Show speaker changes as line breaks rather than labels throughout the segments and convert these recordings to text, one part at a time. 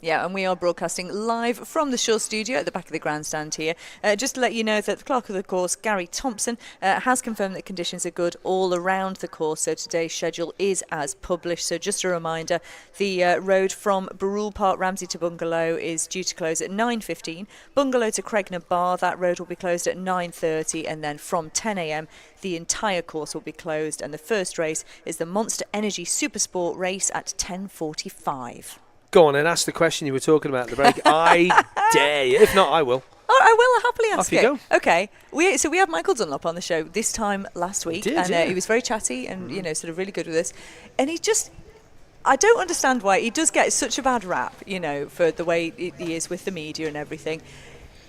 Yeah, and we are broadcasting live from the Shore Studio at the back of the grandstand here. Just to let you know that the clerk of the course, Gary Thompson, has confirmed that conditions are good all around the course. So today's schedule is as published. So just a reminder, the road from Barrule Park Ramsey to Bungalow is due to close at 9:15. Bungalow to Cregner Bar, that road will be closed at 9:30. And then from 10 a.m, the entire course will be closed. And the first race is the Monster Energy Supersport race at 10:45.
Go on and ask the question you were talking about at the break. I dare you. If not, I will.
Oh, I will happily ask
Off you go.
Okay. We had Michael Dunlop on the show this time last week. He was very chatty and, sort of really good with us. And I don't understand why he does get such a bad rap, for the way he is with the media and everything.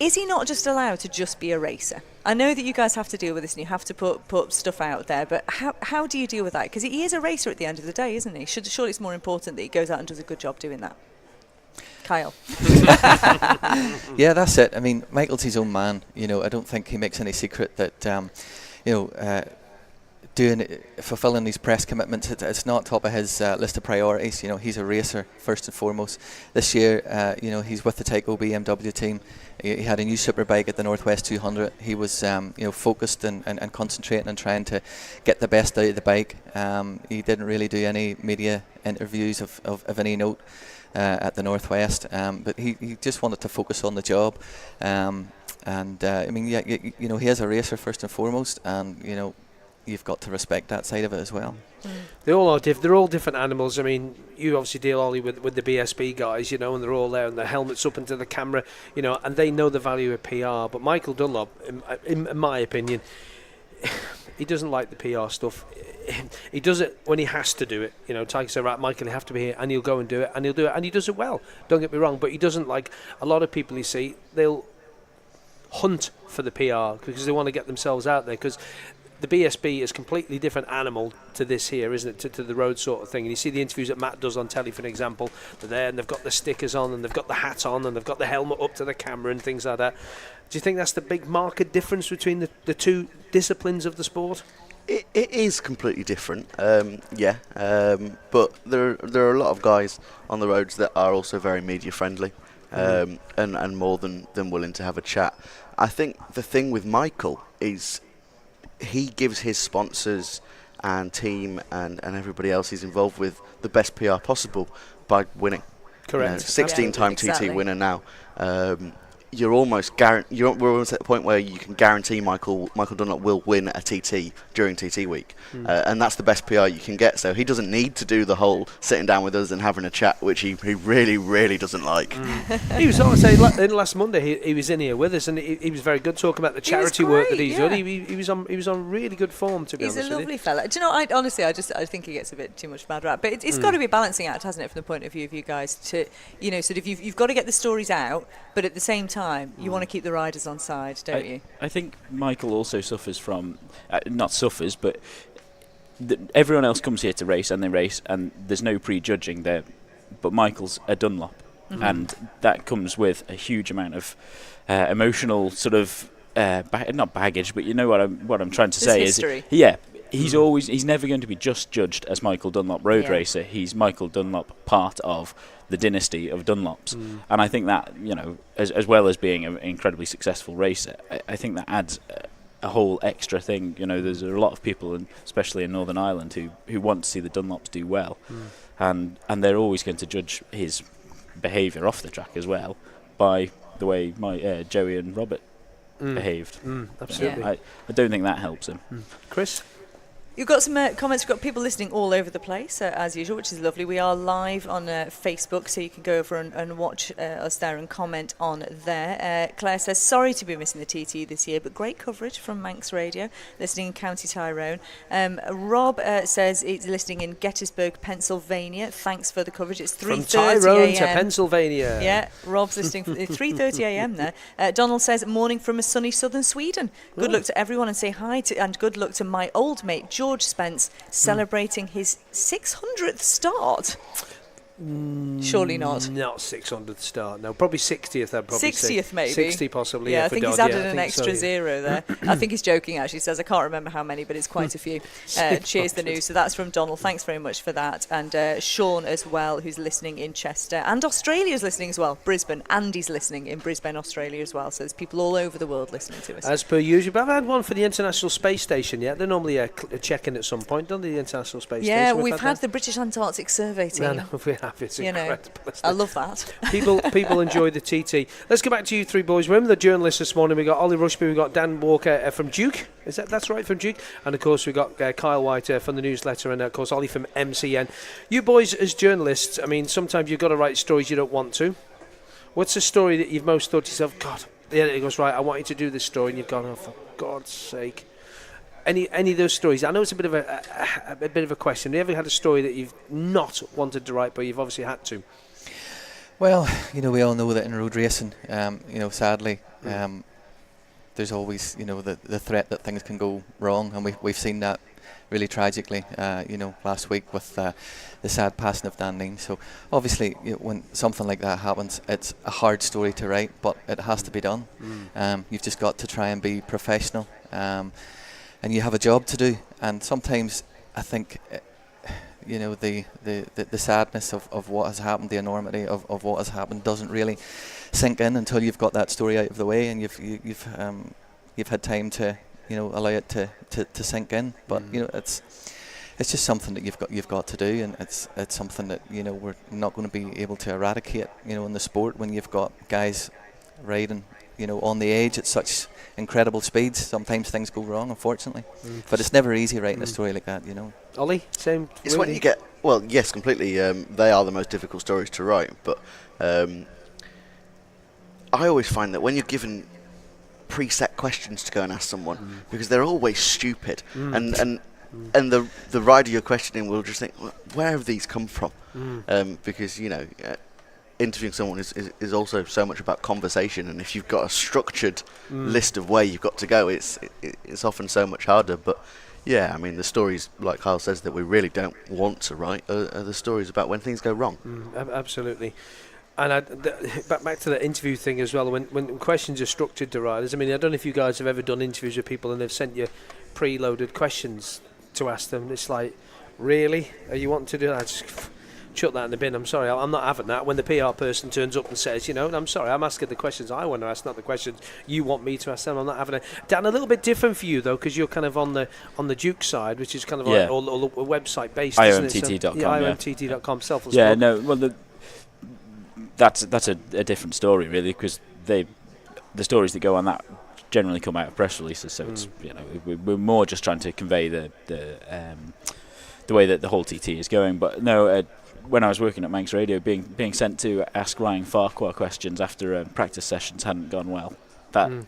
Is he not just allowed to just be a racer? I know that you guys have to deal with this and you have to put stuff out there, but how do you deal with that? Because he is a racer at the end of the day, isn't he? Surely it's more important that he goes out and does a good job doing that. Kyle.
Yeah, that's it. I mean, Michael's his own man. I don't think he makes any secret that, fulfilling these press commitments, it's not top of his list of priorities. He's a racer first and foremost. This year, he's with the Tyco BMW team. He had a new superbike at the Northwest 200. He was, focused and concentrating and trying to get the best out of the bike. He didn't really do any media interviews of any note at the Northwest, but he just wanted to focus on the job. He is a racer first and foremost, and you've got to respect that side of it as well.
They all are they're all different animals. I mean, you obviously deal, Ollie, with the BSB guys, and they're all there and their helmets up into the camera, and they know the value of PR. But Michael Dunlop, in my opinion, he doesn't like the PR stuff. He does it when he has to do it. Tiger said, right, Michael, you have to be here, and he'll go and do it, and he'll do it, and he does it well. Don't get me wrong, but he doesn't like a lot of people you see, they'll hunt for the PR because they want to get themselves out there, because the BSB is a completely different animal to this here, isn't it, to the road sort of thing. And you see the interviews that Matt does on telly, for an example. They're there and they've got the stickers on and they've got the hat on and they've got the helmet up to the camera and things like that. Do you think that's the big marked difference between the two disciplines of the sport?
It is completely different, but there are a lot of guys on the roads that are also very media friendly, and more than willing to have a chat. I think the thing with Michael is he gives his sponsors and team and everybody else he's involved with the best PR possible by winning.
Correct.
16-time TT winner now. We're almost at the point where you can guarantee Michael Dunlop will win a TT during TT week, and that's the best PR you can get. So he doesn't need to do the whole sitting down with us and having a chat, which he really, really doesn't like.
He was, last Monday he was in here with us, and he was very good talking about the charity work that he's done. He was on really good form, to be honest.
He's a lovely fella. Do you know? I think he gets a bit too much bad rap, but it's got to be a balancing act, hasn't it, from the point of view of you guys to, sort of you've got to get the stories out, but at the same time you want to keep the riders on side, don't you?
I think Michael also suffers from, not suffers, but everyone else comes here to race and they race and there's no prejudging there, but Michael's a Dunlop, and that comes with a huge amount of emotional sort of not baggage, but you know what I'm trying to say
history.
He's never going to be just judged as Michael Dunlop road racer. He's Michael Dunlop, part of the dynasty of Dunlops, and I think that as well as being an incredibly successful racer, I think that adds a whole extra thing. There's a lot of people, and especially in Northern Ireland, who want to see the Dunlops do well, and they're always going to judge his behaviour off the track as well by the way Joey and Robert behaved.
Absolutely.
I don't think that helps him.
Chris?
You've got some comments. We've got people listening all over the place, as usual, which is lovely. We are live on Facebook, so you can go over and watch us there and comment on there. Claire says, sorry to be missing the TT this year, but great coverage from Manx Radio, listening in County Tyrone. Rob says it's listening in Gettysburg, Pennsylvania. Thanks for the coverage. It's 3:30 a.m.
From Tyrone to Pennsylvania.
Yeah, Rob's listening for 3:30 a.m. there. Donald says, morning from a sunny southern Sweden. Good luck to everyone and say hi to, and good luck to my old mate, George Spence, celebrating his 600th start. Surely not.
Not 600 start. No, probably 60th. I'd probably
60th
say.
maybe.
60 possibly.
Yeah, I
for
think he's
Dodd,
added
I
an
think
extra
so, yeah.
zero there. I think he's joking, actually. He says, I can't remember how many, but it's quite a few. Cheers the news. So that's from Donald. Thanks very much for that. And Sean as well, who's listening in Chester. And Australia's listening as well. Brisbane. Andy's listening in Brisbane, Australia as well. So there's people all over the world listening to us.
As per usual. But I've had one for the International Space Station yet. They're normally checking at some point, don't they, the International Space Station?
Yeah, we've had the British Antarctic Survey team.
No, we have. It's incredible.
I love that.
People enjoy the TT. Let's go back to you three boys. Remember the journalists this morning. We got Oli Rushby, we got Dan Walker from Duke. That's right, from Duke? And of course we got Kyle Whyte from the newsletter, and of course Oli from MCN. You boys as journalists, I mean, sometimes you've got to write stories you don't want to. What's the story that you've most thought to yourself, God, the editor goes, right, I want you to do this story, and you've gone, oh, for God's sake. Any of those stories? I know it's a bit of a question. Have you ever had a story that you've not wanted to write, but you've obviously had to?
Well, we all know that in road racing, sadly, there's always, the threat that things can go wrong, and we've seen that really tragically, last week with the sad passing of Dan Nean. So obviously, when something like that happens, it's a hard story to write, but it has to be done. You've just got to try and be professional, and you have a job to do. And sometimes I think, the sadness of what has happened, the enormity of what has happened doesn't really sink in until you've got that story out of the way, and you've had time to allow it to sink in. But it's just something that you've got to do, and it's something that we're not going to be able to eradicate in the sport when you've got guys riding on the edge at such incredible speeds. Sometimes things go wrong, unfortunately, but it's never easy writing a story like that.
Ollie, same.
It's when you get, well, yes, completely. They are the most difficult stories to write, but I always find that when you're given preset questions to go and ask someone, because they're always stupid, and the rider you're questioning will just think, where have these come from? Because interviewing someone is also so much about conversation, and if you've got a structured list of where you've got to go, it's often so much harder. But yeah, I mean, the stories, like Kyle says, that we really don't want to write are the stories about when things go wrong.
Absolutely. And back to the interview thing as well, when questions are structured to riders, I mean, I don't know if you guys have ever done interviews with people and they've sent you preloaded questions to ask them. It's like, really? Are you wanting to do that? Just chuck that in the bin. I'm sorry, I'm not having that. When the PR person turns up and says, I'm sorry, I'm asking the questions I want to ask, not the questions you want me to ask them. I'm not having it. Dan, a little bit different for you though, because you're kind of on the Duke side, which is kind of like all website based.
IOMTT.com.
IOMTT.com. Selfless.
Yeah, no. Well, that's a different story really, because the stories that go on that generally come out of press releases. So it's we're more just trying to convey the way that the whole TT is going. But no. When I was working at Manx Radio, being sent to ask Ryan Farquhar questions after practice sessions hadn't gone well, they're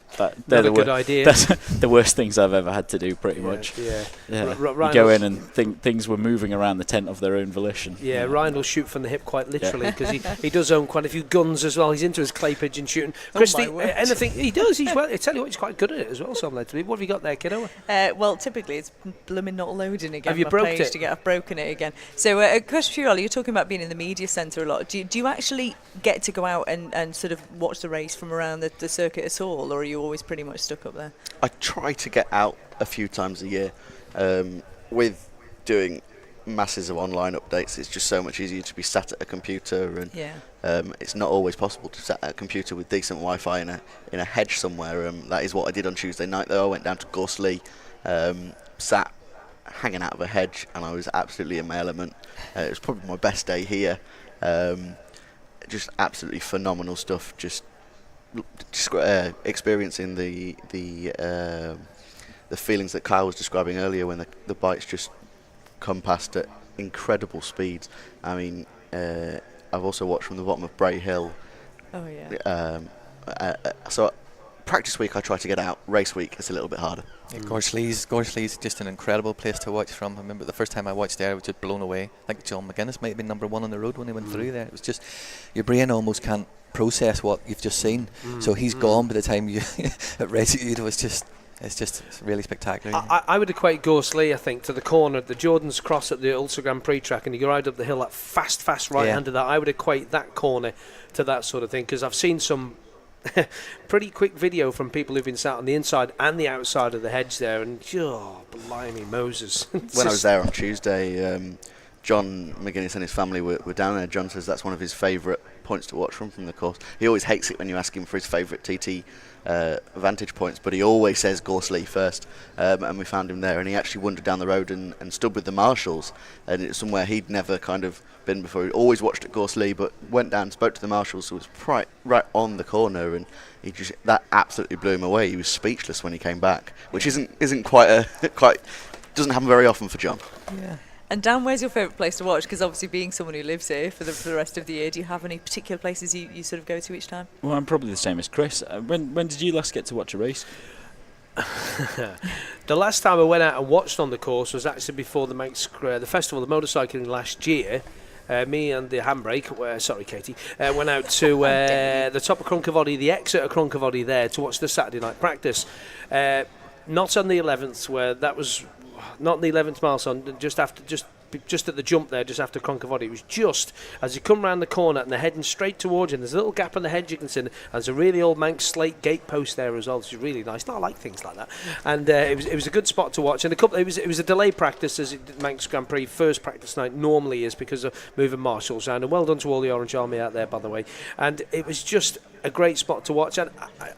a good idea.
That's the worst things I've ever had to do, pretty much.
Yeah.
You go in and think things were moving around the tent of their own volition.
Yeah, Ryan will shoot from the hip quite literally, because he does own quite a few guns as well. He's into his clay pigeon shooting. Christy, anything he does, I tell you what, he's quite good at it as well. So I'm led to believe. What have you got there, kiddo?
Well, typically it's blooming not loading again.
Have you broke it?
I've broken it again. So a question for you, Ollie. You're talking about being in the media centre a lot. Do you actually get to go out and sort of watch the race from around the circuit at all, or are you always pretty much stuck up there?
I try to get out a few times a year. With doing masses of online updates, it's just so much easier to be sat at a computer, and it's not always possible to sat at a computer with decent Wi-Fi in a hedge somewhere. That is what I did on Tuesday night though. I went down to Gorsley, sat hanging out of a hedge, and I was absolutely in my element. It was probably my best day here. Just absolutely phenomenal stuff. Just experiencing the feelings that Kyle was describing earlier when the bikes just come past at incredible speeds. I mean, I've also watched from the bottom of Bray Hill.
Oh yeah.
So practice week I try to get out. Race week it's a little bit harder.
Yeah, Gorsley's just an incredible place to watch from. I remember the first time I watched there, I was just blown away. I think John McGuinness might have been number one on the road when he went through there. It was just, your brain almost can't process what you've just seen. So he's gone by the time you at Resolute. It was just it's really spectacular.
I would equate Ghostly, I think, to the corner at the Jordan's Cross at the Ulster Grand Prix track, and you go right up the hill, that fast right-hander. That I would equate that corner to that sort of thing, because I've seen some pretty quick video from people who've been sat on the inside and the outside of the hedge there, and blimey Moses.
When I was there on Tuesday, John McGuinness and his family were down there. John says that's one of his favourite points to watch from the course. He always hates it when you ask him for his favourite TT vantage points, but he always says Gorsley first, and we found him there, and he actually wandered down the road and stood with the marshals, and it's somewhere he'd never kind of been before. He'd always watched at Gorsley, but went down and spoke to the marshals, who was right on the corner, and that absolutely blew him away. He was speechless when he came back, which isn't quite doesn't happen very often for John.
Yeah. And Dan, where's your favourite place to watch? Because obviously, being someone who lives here for the rest of the year, do you have any particular places you sort of go to each time?
Well, I'm probably the same as Chris. When did you last get to watch a race?
The last time I went out and watched on the course was actually before the festival of motorcycling last year. Me and the handbrake, sorry Katie, went out to the top of Cruncavody, the exit of Cruncavody there, to watch the Saturday night practice. Not on the 11th, where that was not in the 11th milestone, just at the jump there, just after Cruncavody. It was just as you come round the corner and they're heading straight towards you, and there's a little gap in the hedge you can see, and there's a really old Manx slate gate post there as well, which is really nice. I like things like that. And it was a good spot to watch. And it was a delayed practice, as Manx Grand Prix first practice night normally is, because of moving marshals around. And well done to all the Orange Army out there, by the way. And it was just a great spot to watch. And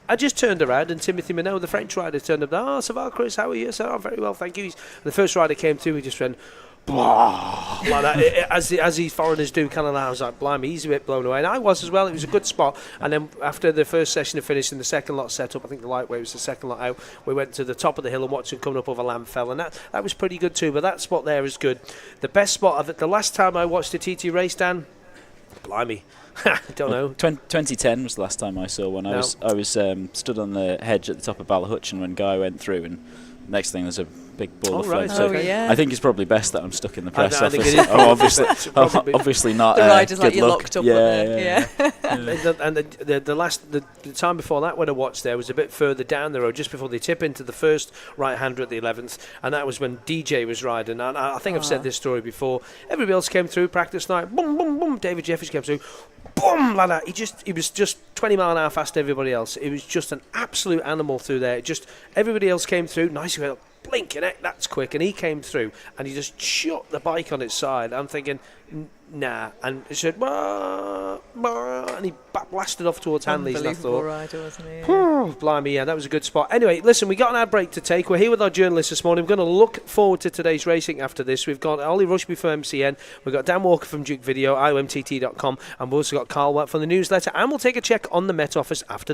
I just turned around, and Timothy Minot, the French rider, turned up. Ça va, Chris, how are you? I said, very well, thank you. And the first rider came through, he just went blah, like that, as these foreigners do, kind of. I was like, blimey, he's a bit blown away, and I was as well. It was a good spot. And then after the first session had finished and the second lot set up, I think the lightweight was the second lot out, we went to the top of the hill and watched him coming up over Lamfell, and that was pretty good too. But that spot there is good. The best spot of it, the last time I watched a TT race, Dan, blimey, I don't know.
2010 was the last time I saw one. I was stood on the hedge at the top of Ballahutchin when Guy went through, and next thing there's a big ball of flames.
So yeah.
I think it's probably best that I'm stuck in the press
I
office.
think it is
Obviously not.
The rider's
good
like you're
luck.
locked up. Yeah.
And the time before that when I watched there was a bit further down the road, just before they tip into the first right-hander at the 11th, and that was when DJ was riding. And I think I've said this story before. Everybody else came through practice night. Boom, boom, boom. David Jeffries came through. Boom, like that. He was just 20 mile an hour faster than everybody else. It was just an absolute animal through there. Just everybody else came through. Nice, blinking heck, that's quick. And he came through and he just shot the bike on its side. I'm thinking, nah. And it said, bah, bah, and he blasted off towards Hanley's. And I thought,
rider, wasn't he?
Blimey, yeah, that was a good spot. Anyway, listen, we got an ad break to take. We're here with our journalists this morning. We're going to look forward to today's racing after this. We've got Oli Rushby from MCN, we've got Dan Walker from Duke Video, IOMTT.com, and we've also got Kyle Whyte from the newsletter, and we'll take a check on the Met Office after